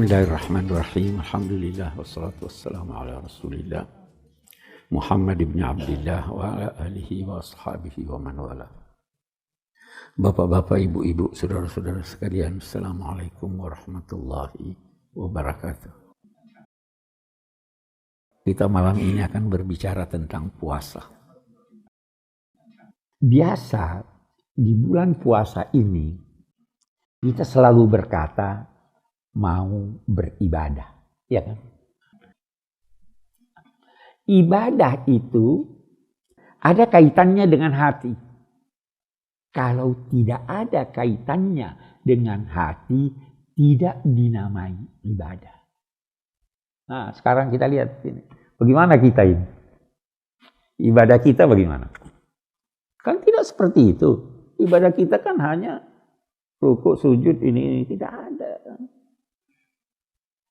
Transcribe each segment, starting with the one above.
Bismillahirrahmanirrahim. Alhamdulillah wassalatu wassalamu ala Rasulillah Muhammad ibn Abdullah wa ala alihi wa ashabihi wa man wala. Bapak-bapak, ibu-ibu, saudara-saudara sekalian, Assalamualaikum warahmatullahi wabarakatuh. Kita malam ini akan berbicara tentang puasa. Biasa di bulan puasa ini kita selalu berkata mau beribadah, ya kan? Ibadah itu ada kaitannya dengan hati. Kalau tidak ada kaitannya dengan hati, tidak dinamai ibadah. Nah, sekarang kita lihat ini. Bagaimana kita ini? Ibadah kita bagaimana? Kan tidak seperti itu. Ibadah kita kan hanya rukuk, sujud, ini tidak ada.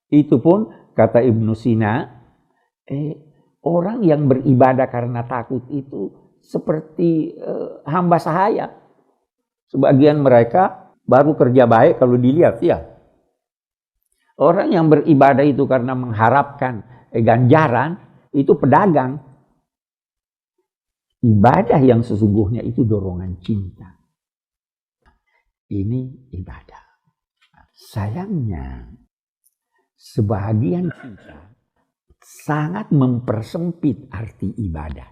Itu pun kata Ibnu Sina, orang yang beribadah karena takut itu seperti hamba sahaya. Sebagian mereka baru kerja baik kalau dilihat ya. Orang yang beribadah itu karena mengharapkan ganjaran itu pedagang. Ibadah yang sesungguhnya itu dorongan cinta. Ini ibadah. Sayangnya sebagian kita sangat mempersempit arti ibadah.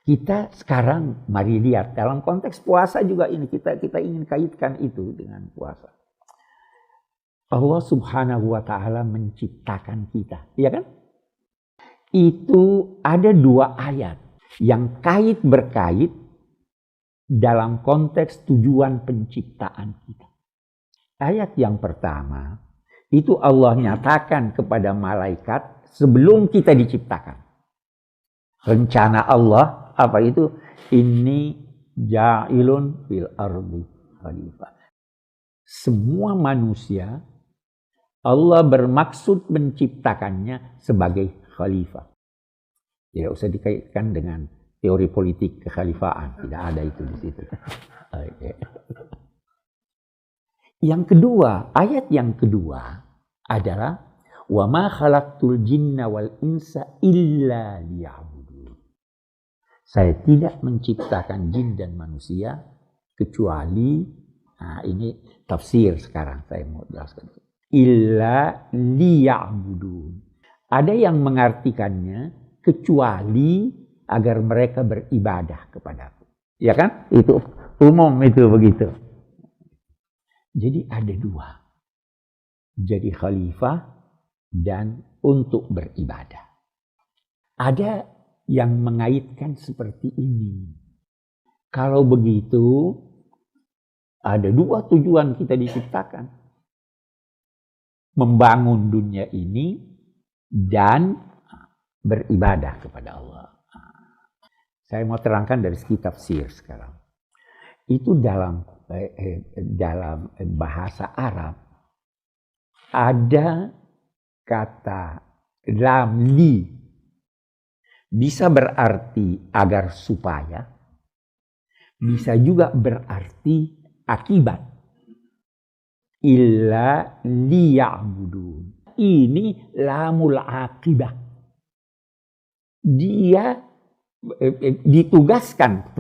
Kita sekarang mari lihat dalam konteks puasa juga ini kita ingin kaitkan itu dengan puasa. Allah Subhanahu wa taala menciptakan kita, ya kan? Itu ada dua ayat yang berkait dalam konteks tujuan penciptaan kita. Ayat yang pertama, itu Allah nyatakan kepada malaikat sebelum kita diciptakan. Rencana Allah apa itu? Inni ja'ilun fil ardi khalifah. Semua manusia Allah bermaksud menciptakannya sebagai khalifah. Tidak usah dikaitkan dengan teori politik kekhalifahan, tidak ada itu di situ. Okay. Yang kedua, ayat yang kedua adalah wa ma khalaqtul jinna wal insa illa liya'budun. Saya tidak menciptakan jin dan manusia kecuali, nah ini tafsir sekarang saya mau jelaskan. Illa liya'budun. Ada yang mengartikannya kecuali agar mereka beribadah kepadaku. Ya kan? Itu umum itu begitu. Jadi ada dua. Jadi khalifah dan untuk beribadah. Ada yang mengaitkan seperti ini. Kalau begitu, ada dua tujuan kita diciptakan. Membangun dunia ini dan beribadah kepada Allah. Saya mau terangkan dari segi tafsir sekarang. Itu dalam bahasa Arab ada kata lam li, bisa berarti agar supaya, bisa juga berarti akibat. Illa liya'budun. Ini lamul akibah. Dia ditugaskan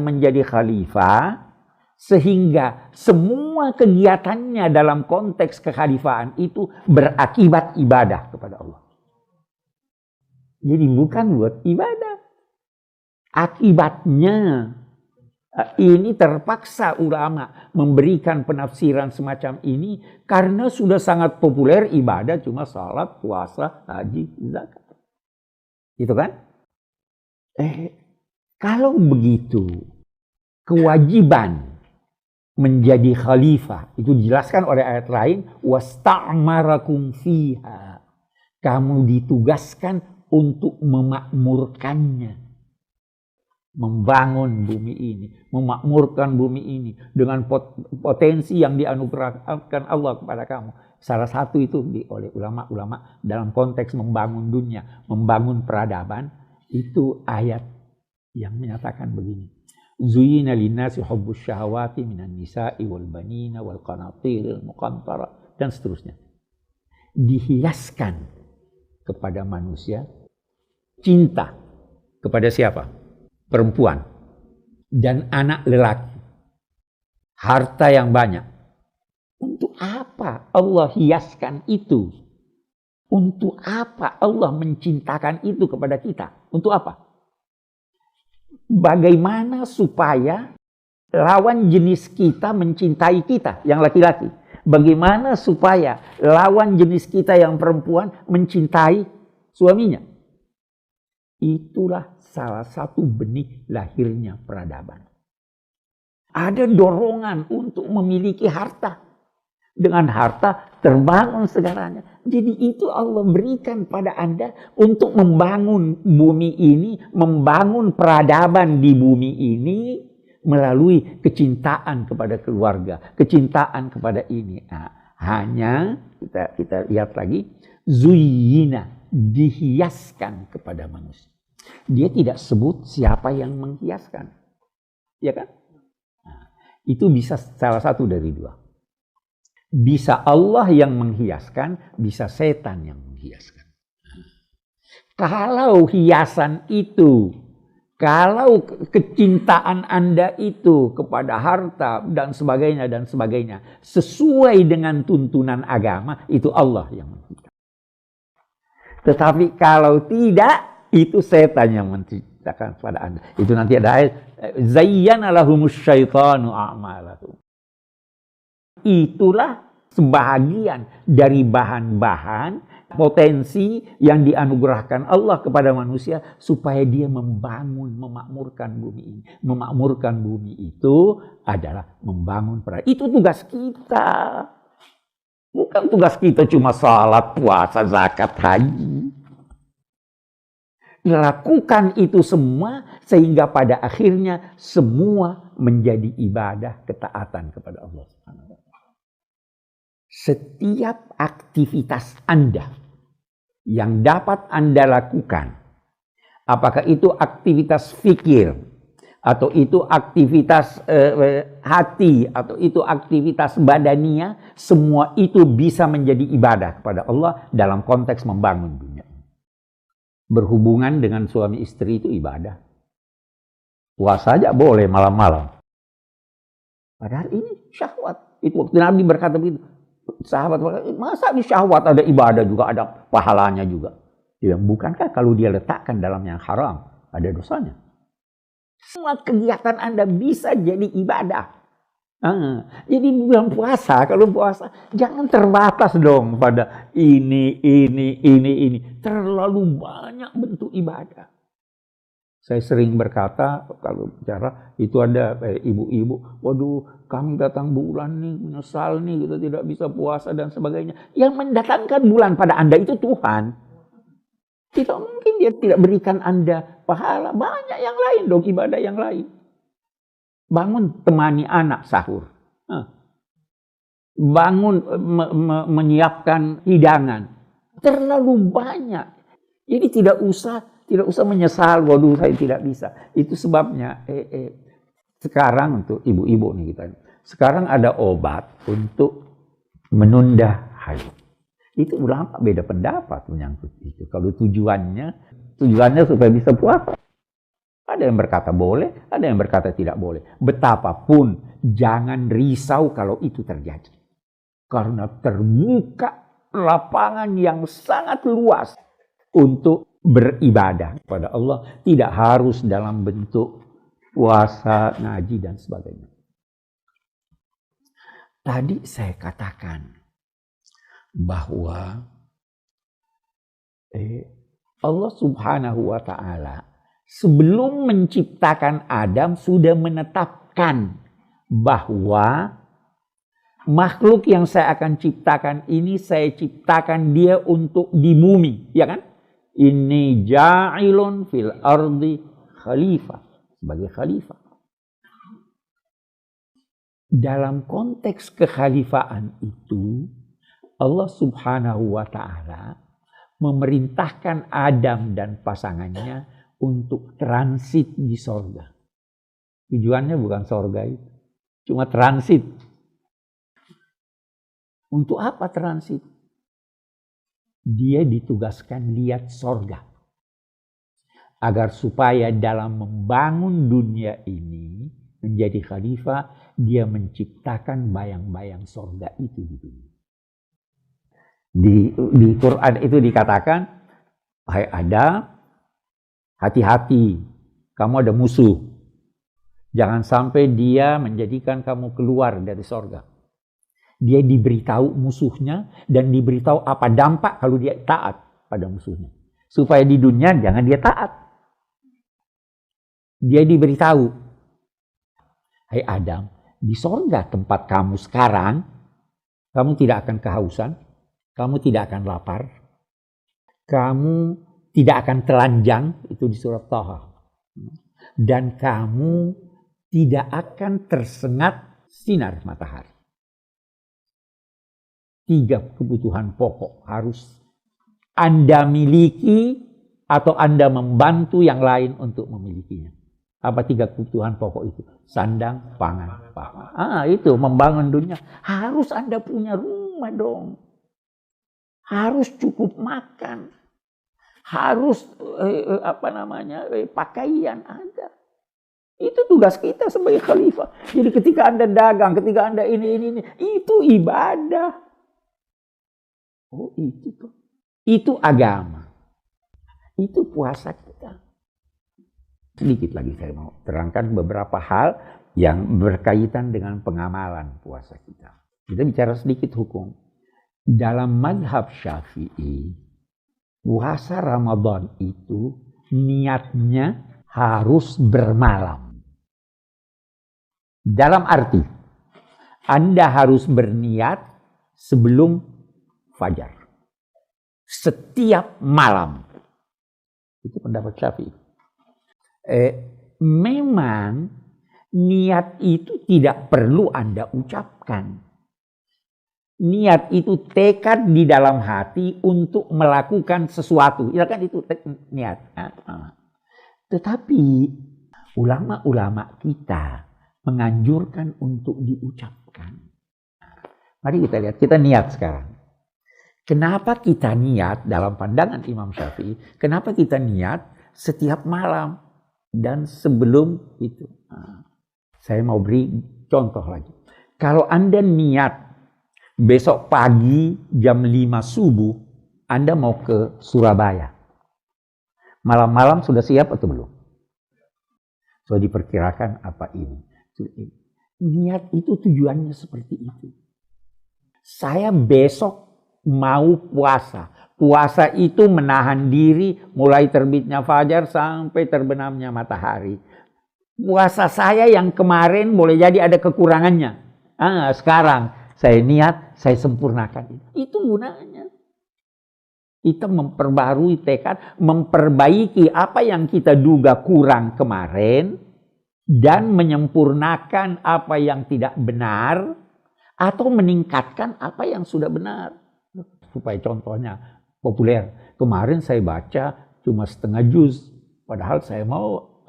menjadi khalifah sehingga semua kegiatannya dalam konteks kekhalifahan itu berakibat ibadah kepada Allah. Jadi bukan buat ibadah. Akibatnya ini terpaksa ulama memberikan penafsiran semacam ini karena sudah sangat populer ibadah cuma salat, puasa, haji, zakat. Gitu kan? Kalau begitu, kewajiban menjadi khalifah itu dijelaskan oleh ayat lain, wasta'marakum fiha. Kamu ditugaskan untuk memakmurkannya. Membangun bumi ini, memakmurkan bumi ini dengan potensi yang dianugerahkan Allah kepada kamu. Salah satu itu oleh ulama-ulama dalam konteks membangun dunia, membangun peradaban, itu ayat yang menyatakan begini. Zuyyina linnasi hubbus syahawati minan nisa'i wal banina wal qanatiril muqantara dan seterusnya. Dihiaskan kepada manusia cinta kepada siapa? Perempuan dan anak lelaki. Harta yang banyak. Untuk apa Allah hiaskan itu? Untuk apa Allah mencintakan itu kepada kita? Untuk apa? Bagaimana supaya lawan jenis kita mencintai kita yang laki-laki? Bagaimana supaya lawan jenis kita yang perempuan mencintai suaminya? Itulah salah satu benih lahirnya peradaban. Ada dorongan untuk memiliki harta. Dengan harta terbangun segalanya. Jadi itu Allah berikan pada Anda untuk membangun bumi ini, membangun peradaban di bumi ini melalui kecintaan kepada keluarga, kecintaan kepada ini. Nah, hanya kita lihat lagi, zuyyina, dihiaskan kepada manusia. Dia tidak sebut siapa yang menghiaskan. Ya kan? Nah, itu bisa salah satu dari dua. Bisa Allah yang menghiaskan, bisa setan yang menghiaskan. Kalau hiasan itu, kalau kecintaan Anda itu kepada harta dan sebagainya, sesuai dengan tuntunan agama, itu Allah yang menciptakan. Tetapi kalau tidak, itu setan yang menciptakan pada Anda. Itu nanti ada ayat, zayyana lahumus syaitanu a'malahum. Itulah sebahagian dari bahan-bahan potensi yang dianugerahkan Allah kepada manusia supaya dia membangun, memakmurkan bumi ini. Memakmurkan bumi itu adalah membangun peradaban. Itu tugas kita. Bukan tugas kita cuma salat, puasa, zakat, haji. Lakukan itu semua sehingga pada akhirnya semua menjadi ibadah ketaatan kepada Allah Subhanahu wa taala. Setiap aktivitas Anda yang dapat Anda lakukan, apakah itu aktivitas fikir, atau itu aktivitas hati, atau itu aktivitas badania, semua itu bisa menjadi ibadah kepada Allah dalam konteks membangun dunia. Berhubungan dengan suami istri itu ibadah. Puasa aja boleh malam-malam. Padahal ini syahwat. Itu waktu Nabi berkata begitu. Sahabat berkata, masa di syahwat ada ibadah juga, ada pahalanya juga. Ya, bukankah kalau dia letakkan dalam yang haram, ada dosanya? Semua kegiatan Anda bisa jadi ibadah. Jadi bulan puasa, kalau puasa jangan terbatas dong pada ini. Terlalu banyak bentuk ibadah. Saya sering berkata kalau bicara itu ada ibu-ibu, waduh kami datang bulan nih, menyesal nih kita tidak bisa puasa dan sebagainya. Yang mendatangkan bulan pada Anda itu Tuhan. Tidak mungkin dia tidak berikan Anda pahala. Banyak yang lain dong, ibadah yang lain. Bangun temani anak sahur. Bangun menyiapkan hidangan. Terlalu banyak. Jadi tidak usah menyesal, waduh saya tidak bisa. Itu sebabnya sekarang untuk ibu-ibu nih kita. Sekarang ada obat untuk menunda haid. Itu ulama beda pendapat menyangkut itu. Kalau tujuannya supaya bisa puasa. Ada yang berkata boleh, ada yang berkata tidak boleh. Betapapun jangan risau kalau itu terjadi. Karena terbuka lapangan yang sangat luas untuk beribadah kepada Allah. Tidak harus dalam bentuk puasa, ngaji, dan sebagainya. Tadi saya katakan bahwa Allah Subhanahu wa ta'ala sebelum menciptakan Adam sudah menetapkan bahwa makhluk yang saya akan ciptakan ini saya ciptakan dia untuk di bumi, ya kan? Inni ja'ilun fil ardi khalifah, sebagai khalifah. Dalam konteks kekhalifaan itu Allah Subhanahu wa ta'ala memerintahkan Adam dan pasangannya untuk transit di sorga. Tujuannya bukan sorga itu. Cuma transit. Untuk apa transit? Dia ditugaskan lihat sorga. Agar supaya dalam membangun dunia ini menjadi khalifah, dia menciptakan bayang-bayang sorga itu di dunia. Di Quran itu dikatakan, hai Adam, hati-hati, kamu ada musuh. Jangan sampai dia menjadikan kamu keluar dari sorga. Dia diberitahu musuhnya dan diberitahu apa dampak kalau dia taat pada musuhnya. Supaya di dunia jangan dia taat. Dia diberitahu, hai Adam, di sorga tempat kamu sekarang, kamu tidak akan kehausan, kamu tidak akan lapar, kamu tidak akan telanjang, itu di surat Taha. Dan kamu tidak akan tersengat sinar matahari. 3 kebutuhan pokok harus Anda miliki atau Anda membantu yang lain untuk memilikinya. Apa 3 kebutuhan pokok itu? Sandang, pangan, papan. Itu membangun dunia. Harus Anda punya rumah dong. Harus cukup makan. Harus pakaian ada. Itu tugas kita sebagai khalifah. Jadi ketika Anda dagang, ketika Anda ini, itu ibadah. Oh itu tuh. Itu agama. Itu puasa kita. Sedikit lagi saya mau terangkan beberapa hal yang berkaitan dengan pengamalan puasa kita. Kita bicara sedikit hukum. Dalam mazhab Syafi'i, puasa Ramadan itu niatnya harus bermalam. Dalam arti, Anda harus berniat sebelum fajar. Setiap malam. Itu pendapat Syafi'i. Memang niat itu tidak perlu Anda ucapkan. Niat itu tekad di dalam hati untuk melakukan sesuatu. Ya kan itu niat. Tetapi ulama-ulama kita menganjurkan untuk diucapkan. Mari kita lihat, kita niat sekarang. Kenapa kita niat dalam pandangan Imam Syafi'i? Kenapa kita niat setiap malam dan sebelum itu? Saya mau beri contoh lagi. Kalau Anda niat besok pagi jam 5 subuh, Anda mau ke Surabaya. Malam-malam sudah siap atau belum? Sudah diperkirakan apa ini? Niat itu tujuannya seperti itu. Saya besok mau puasa. Puasa itu menahan diri mulai terbitnya fajar sampai terbenamnya matahari. Puasa saya yang kemarin boleh jadi ada kekurangannya. Sekarang saya niat, saya sempurnakan. Itu gunanya. Kita memperbarui tekad, memperbaiki apa yang kita duga kurang kemarin, dan menyempurnakan apa yang tidak benar, atau meningkatkan apa yang sudah benar. Supaya contohnya populer. Kemarin saya baca cuma setengah juz, padahal saya mau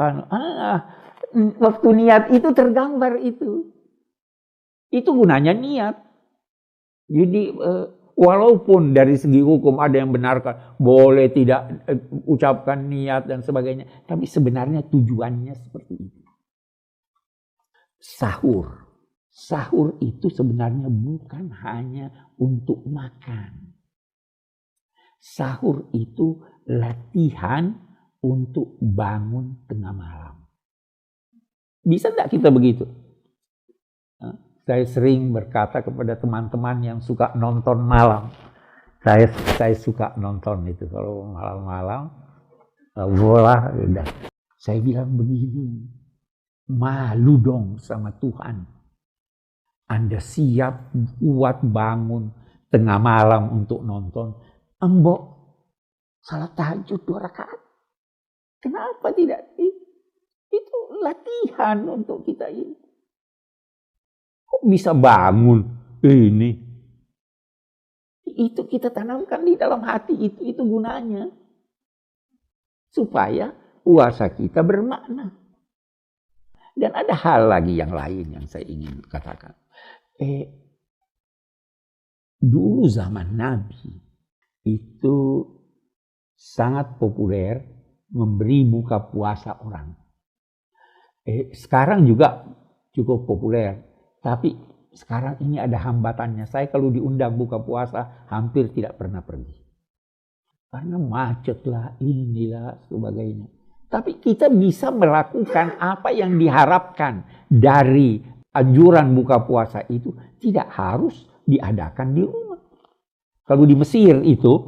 waktu niat itu tergambar itu. Itu gunanya niat. Jadi walaupun dari segi hukum ada yang benarkan boleh tidak ucapkan niat dan sebagainya, tapi sebenarnya tujuannya seperti itu. Sahur itu sebenarnya bukan hanya untuk makan. Sahur itu latihan untuk bangun tengah malam. Bisa tidak kita begitu? Saya sering berkata kepada teman-teman yang suka nonton malam. Saya suka nonton itu. Kalau malam-malam, bola, udah. Saya bilang begini, malu dong sama Tuhan. Anda siap kuat bangun tengah malam untuk nonton. Embok, salat tahajud 2 rakaat. Kenapa tidak? Itu latihan untuk kita ini. Kok bisa bangun ini? Itu kita tanamkan di dalam hati, itu gunanya. Supaya puasa kita bermakna. Dan ada hal lagi yang lain yang saya ingin katakan. Dulu zaman Nabi itu sangat populer memberi buka puasa orang. Sekarang juga cukup populer, tapi sekarang ini ada hambatannya. Saya kalau diundang buka puasa hampir tidak pernah pergi. Karena macet lah, inilah, sebagainya. Tapi kita bisa melakukan apa yang diharapkan dari anjuran buka puasa itu tidak harus diadakan di rumah. Kalau di Mesir itu,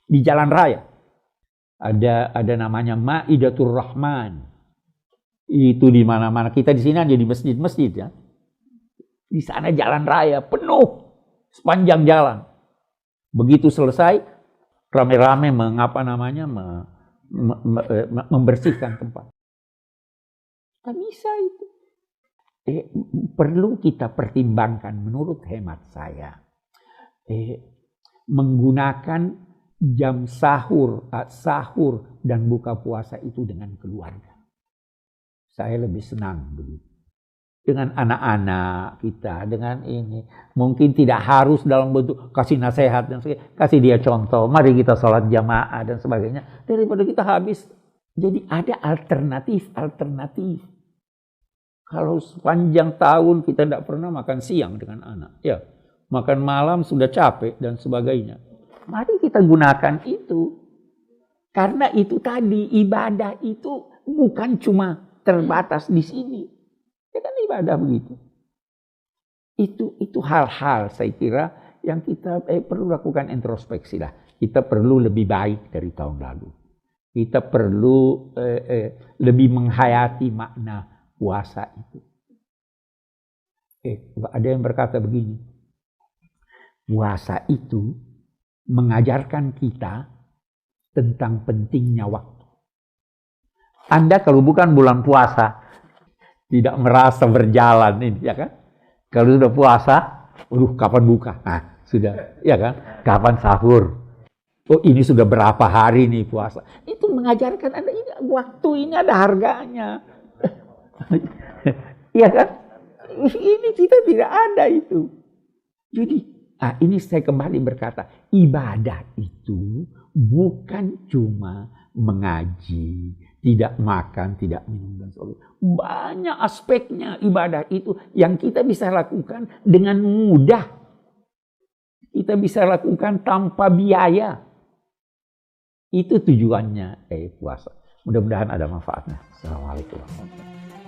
di jalan raya, ada namanya Maidatur Rahman. Itu di mana-mana. Kita di sini aja di masjid-masjid ya. Di sana jalan raya penuh sepanjang jalan. Begitu selesai, rame-rame membersihkan tempat. Tak bisa itu. Perlu kita pertimbangkan menurut hemat saya. Menggunakan jam sahur dan buka puasa itu dengan keluarga. Saya lebih senang begitu. Dengan anak-anak kita, dengan ini. Mungkin tidak harus dalam bentuk kasih nasihat dan sebagainya. Kasih dia contoh, mari kita sholat jamaah dan sebagainya. Daripada kita habis. Jadi ada alternatif. Kalau sepanjang tahun kita tidak pernah makan siang dengan anak. Ya, makan malam sudah capek dan sebagainya. Mari kita gunakan itu. Karena itu tadi, ibadah itu bukan cuma terbatas di sini. Ya kan ibadah begitu. Itu hal-hal saya kira yang kita perlu lakukan introspeksi lah. Kita perlu lebih baik dari tahun lalu. Kita perlu lebih menghayati makna puasa itu. Ada yang berkata begini. Puasa itu mengajarkan kita tentang pentingnya waktu. Anda kalau bukan bulan puasa tidak merasa berjalan ini, ya kan? Kalau sudah puasa, kapan buka? Nah, sudah, ya kan? Kapan sahur? Oh, ini sudah berapa hari nih puasa? Itu mengajarkan Anda ini waktu ini ada harganya. Iya kan? Ini kita tidak ada itu. Jadi, ini saya kembali berkata, ibadah itu bukan cuma mengaji, tidak makan, tidak minum dan sebagainya. Banyak aspeknya ibadah itu yang kita bisa lakukan dengan mudah. Kita bisa lakukan tanpa biaya. Itu tujuannya puasa. Mudah-mudahan ada manfaatnya. Assalamualaikum warahmatullahi wabarakatuh.